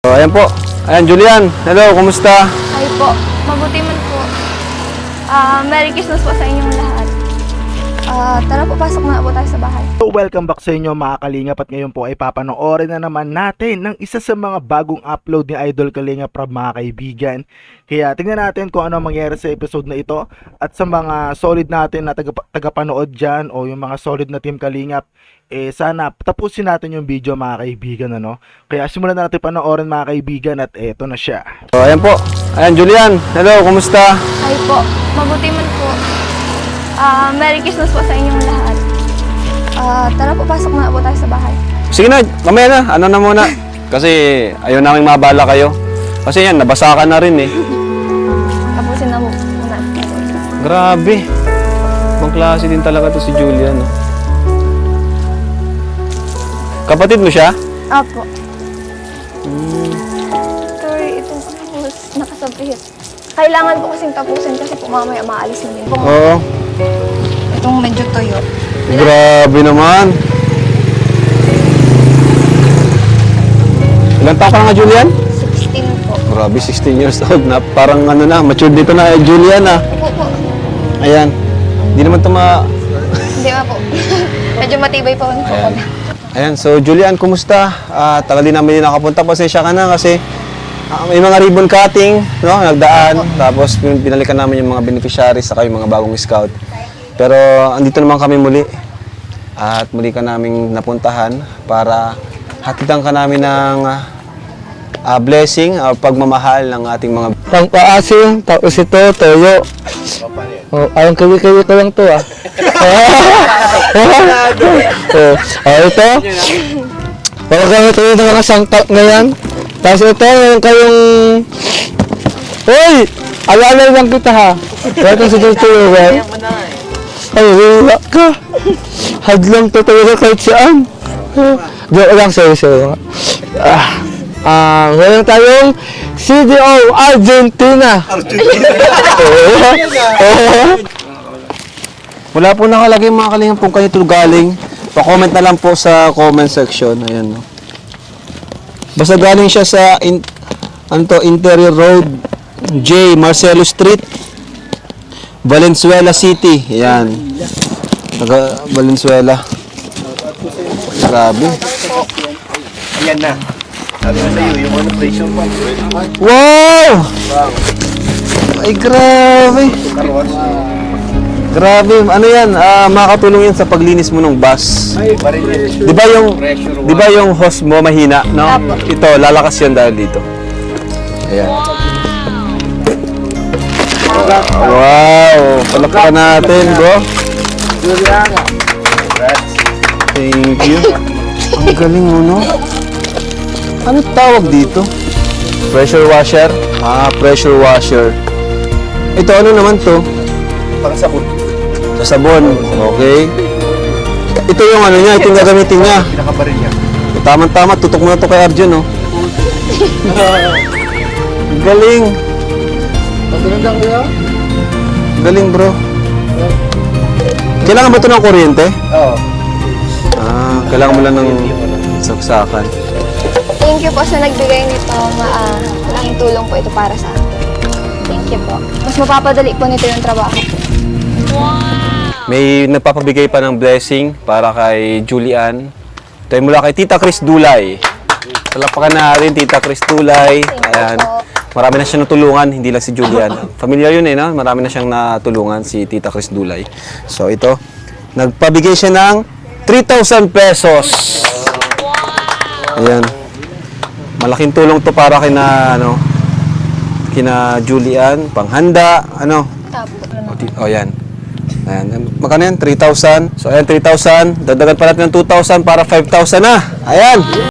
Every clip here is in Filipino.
So, ayan po. Ayan, Julian. Hello, kumusta? Ay po, mabuti man po. Merry Christmas po sa inyong lahat. Tara po, pasok na po tayo sa bahay. So, welcome back sa inyo mga Kalingap, at ngayon po ay papanoorin na naman natin ng isa sa mga bagong upload ni Idol Kalingap Rob, mga kaibigan. Kaya tingnan natin kung ano mangyayari sa episode na ito, at sa mga solid natin na tagapanood dyan o yung mga solid na team Kalingap, sana tapusin natin yung video mga kaibigan, ano? Kaya simulan na natin panoorin mga kaibigan, at eto na siya. So, ayan po. Ayan, Julian. Hello, kumusta? Ay po, mabuti man po. Merry Christmas po sa inyong lahat. Tara po, pasok na po tayo sa bahay. Sige na, mamaya na. Ano na muna. Kasi ayaw namin mabala kayo. Kasi yan, nabasa ka na rin eh. Tapusin na po muna. Grabe. Ibang klase din talaga to si Julian. No? Kapatid mo siya? Apo. Sorry, itong tapos nakasabihit. Kailangan po kasing tapusin kasi po mamaya maalis na din po. Oo. Itong medyo toyo. Grabe naman. Ilan taon ka na nga, Julian? 16 po. Grabe, 16 years old na. Parang ano na, matured dito na Julian ah. Opo po. Ayan. Hindi naman ito Hindi pa po. Medyo matibay pa po Ayan. kami. Ayan, so Julian, kumusta? Tagal din namin nakapunta. Pasensya ka na kasi may mga ribbon cutting, no? Nagdaan. Tapos binalikan namin yung mga beneficiaries saka yung mga bagong scout. Pero andito naman kami muli. At muli ka naming napuntahan para hatidan ka namin ng blessing, pagmamahal ng ating mga... Pang-paasim, tapos ito, toyo. Oh, ayong kawi-kawi ko lang to ah. Ito. Wala kami tuloy ng mga sangkap ngayon. Tapos ito, meron kayong... Hoy! Alala lang kita ha. Ito sa tutulungan. Ay, wala ka. Hadlang to talaga kahit saan. Joke lang, sorry. Ngayon tayong CDO Argentina. Wala po nakalagay mga kalingap kung kayo ito galing. Pa-comment na lang po sa comment section. Ayan. No? Basta galing siya sa Interior Road, J. Marcelo Street, Valenzuela City. Ayan. Taga Valenzuela. Grabe. Ayan na. Sabi na sa'yo, yung pressure pump. Wow! Ay, grabe. Grabe. Ano yan? Makakatulong yan sa paglinis mo ng bus. Di ba yung hose mo mahina, no? Ito, lalakas yan dahil dito. Ayan. Wow! Palakpakan natin, bro. Thank you. Ang galing mo, no? Ano tawag dito? Pressure washer? Pressure washer. Ito, ano naman to? Pang sabon. Sa sabon. Okay. Ito yung ano niya, ito yung gagamitin niya. Pinakabaril niya. Tama-tama, tutok mo na to kay Arjun, no? Galing. Galing, bro. Kailangan ba ito ng kuryente? Oo. Kailangan mo lang ng saksakan. Thank you po sa nagbigay nito. Malaking tulong po ito para sa akin. Thank you po. Mas mapapadali po nito yung trabaho ko. May nagpapabigay pa ng blessing para kay Julian. Ito ay mula kay Tita Chris Dulay. Talapakan na rin, Tita Chris Dulay. Ayan. Marami na siyang natulungan, hindi lang si Julian. Familiar yun eh, no? Marami na siyang natulungan si Tita Chris Dulay. So ito, nagpabigay siya ng 3,000 pesos. Ayan. Malaking tulong to para kina Julian, panghanda, ano? Tapo. Yan. Ayan. Magkano yan? 3,000. So, ayan, 3,000. Dagdagan pa natin ng 2,000 para 5,000 na. Ayan.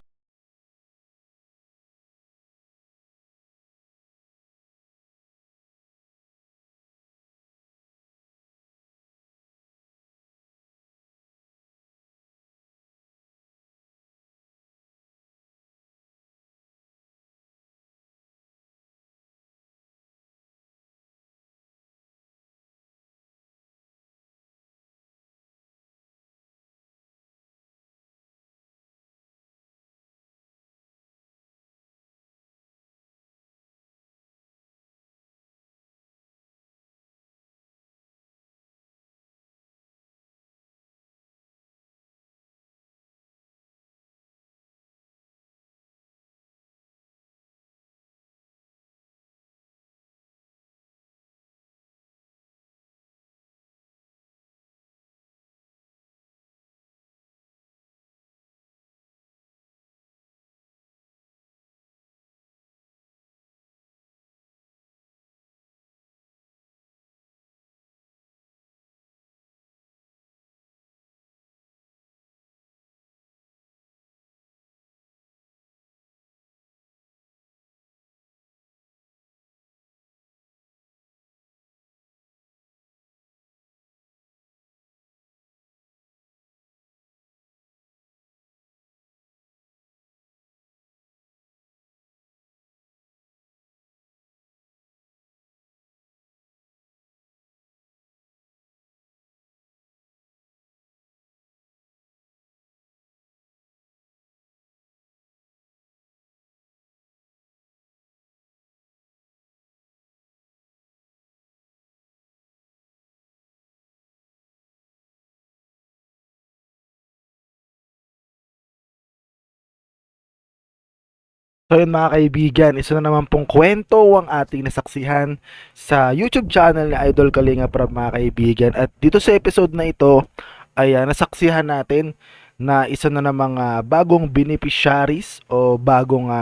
So yun mga kaibigan, isa na naman pong kwento ang ating nasaksihan sa YouTube channel ni Idol Kalinga Prab mga kaibigan. At dito sa episode na ito ay nasaksihan natin na isa na namang bagong beneficiaries o bagong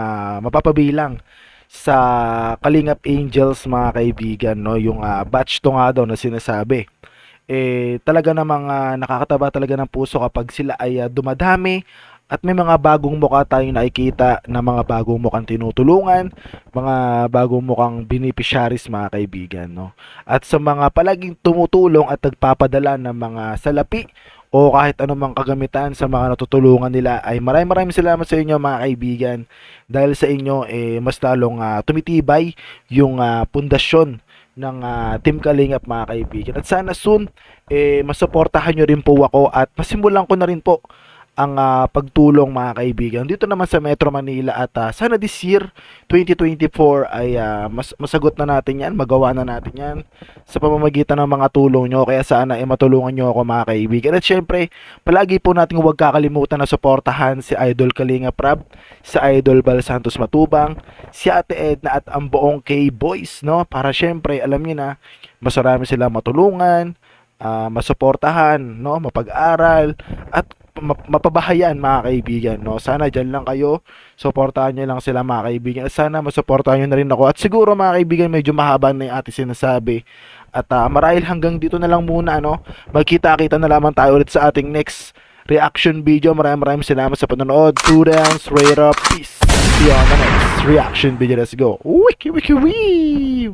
mapapabilang sa Kalingap Angels mga kaibigan, no? Yung batch to nga daw na sinasabi. Talaga namang nakakataba talaga ng puso kapag sila ay dumadami at may mga bagong mukha tayong nakikita na mga bagong mukhang tinutulungan, mga bagong mukhang beneficiaries mga kaibigan, no? At sa mga palaging tumutulong at nagpapadala ng mga salapi o kahit anumang kagamitan sa mga natutulungan nila ay maraming salamat sa inyo mga kaibigan. Dahil sa inyo mas lalong tumitibay yung pundasyon ng Team Kalingap mga kaibigan. At sana soon masuportahan nyo rin po ako at masimulan ko na rin po ang pagtulong mga kaibigan dito naman sa Metro Manila at sana this year 2024 ay masagot na natin yan, magawa na natin yan sa pamamagitan ng mga tulong nyo, kaya sana matulungan nyo ako mga kaibigan. At syempre palagi po nating huwag kakalimutan na suportahan si Idol Kalinga Prab, si Idol Bal Santos Matubang, si Ate Edna at ang buong K-Boys, no? Para syempre alam niyo na mas marami silang matulungan, masuportahan, no? Mapag-aral at mapabahayan mga kaibigan, no? Sana dyan lang kayo, suportahan nyo lang sila mga kaibigan at sana masuportahan nyo na rin ako. At siguro mga kaibigan medyo mahaba na yung ating sinasabi at marahil hanggang dito na lang muna, no? Magkita-kita na lamang tayo ulit sa ating next reaction video. Maraming salamat sa panonood. Students, rate up, peace. See you on the next reaction video. Let's go. Wiki wiki wee.